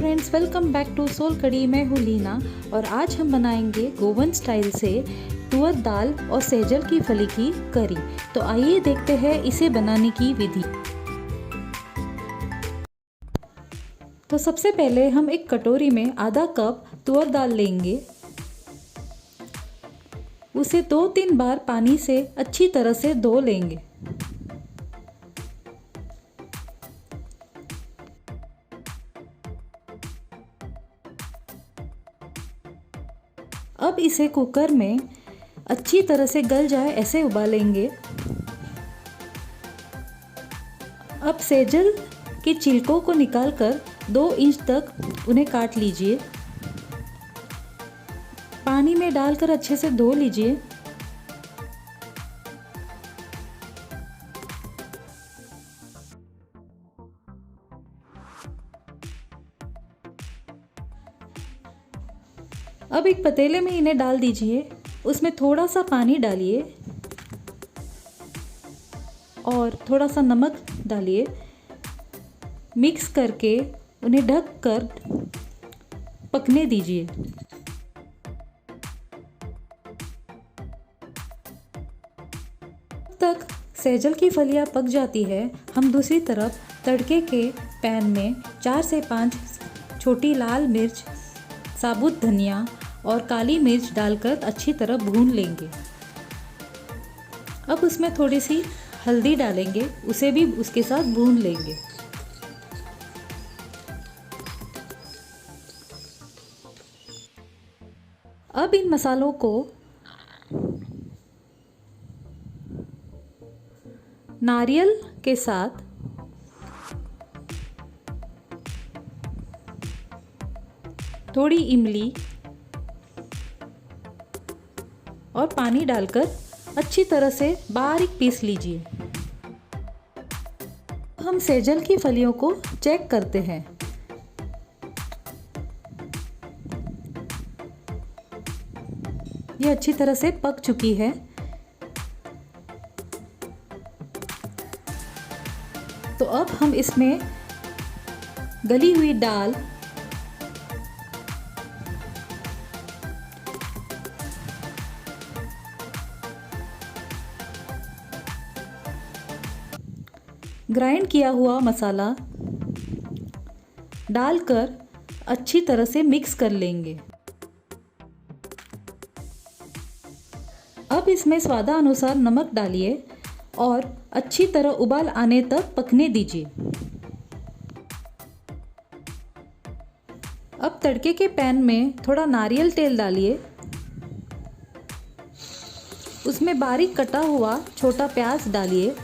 Friends, welcome back to Sol Kadhi. मैं हूँ लीना और आज हम बनाएंगे गोवन स्टाइल से तुअर दाल और सेजल की फली की करी। तो आइए देखते हैं इसे बनाने की विधि। तो सबसे पहले हम एक कटोरी में आधा कप तुअर दाल लेंगे। उसे 2-3 बार पानी से अच्छी तरह से धो लेंगे। अब इसे कुकर में अच्छी तरह से गल जाए ऐसे उबालेंगे। अब सेजल के छिलकों को निकालकर 2 इंच तक उन्हें काट लीजिए। पानी में डालकर अच्छे से धो लीजिए। अब एक पतीले में इन्हें डाल दीजिए। उसमें थोड़ा सा पानी डालिए और थोड़ा सा नमक डालिए। मिक्स करके उन्हें ढक कर पकने दीजिए। तक सेजल की फलियां पक जाती है, हम दूसरी तरफ तड़के के पैन में 4 से 5 छोटी लाल मिर्च, साबुत धनिया और काली मिर्च डालकर अच्छी तरह भून लेंगे। अब उसमें थोड़ी सी हल्दी डालेंगे, उसे भी उसके साथ भून लेंगे। अब इन मसालों को नारियल के साथ थोड़ी इमली और पानी डालकर अच्छी तरह से बारीक पीस लीजिए। हम सेजल की फलियों को चेक करते हैं। ये अच्छी तरह से पक चुकी है। तो अब हम इसमें गली हुई दाल, ग्राइंड किया हुआ मसाला डालकर अच्छी तरह से मिक्स कर लेंगे। अब इसमें स्वादानुसार नमक डालिए और अच्छी तरह उबाल आने तक पकने दीजिए। अब तड़के के पैन में थोड़ा नारियल तेल डालिए। उसमें बारीक कटा हुआ छोटा प्याज डालिए।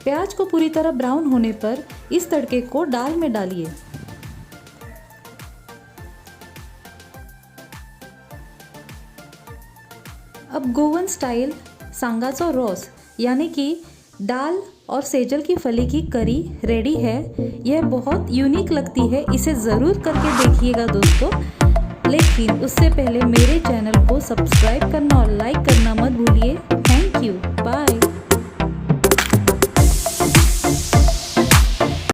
प्याज को पूरी तरह ब्राउन होने पर इस तड़के को दाल में डालिए। अब गोवन स्टाइल सांगासो रोस यानी कि दाल और सेजल की फली की करी रेडी है। यह बहुत यूनिक लगती है, इसे ज़रूर करके देखिएगा दोस्तों। लेकिन उससे पहले मेरे चैनल को सब्सक्राइब करना और लाइक करना मत भूलिए। Thank you, bye.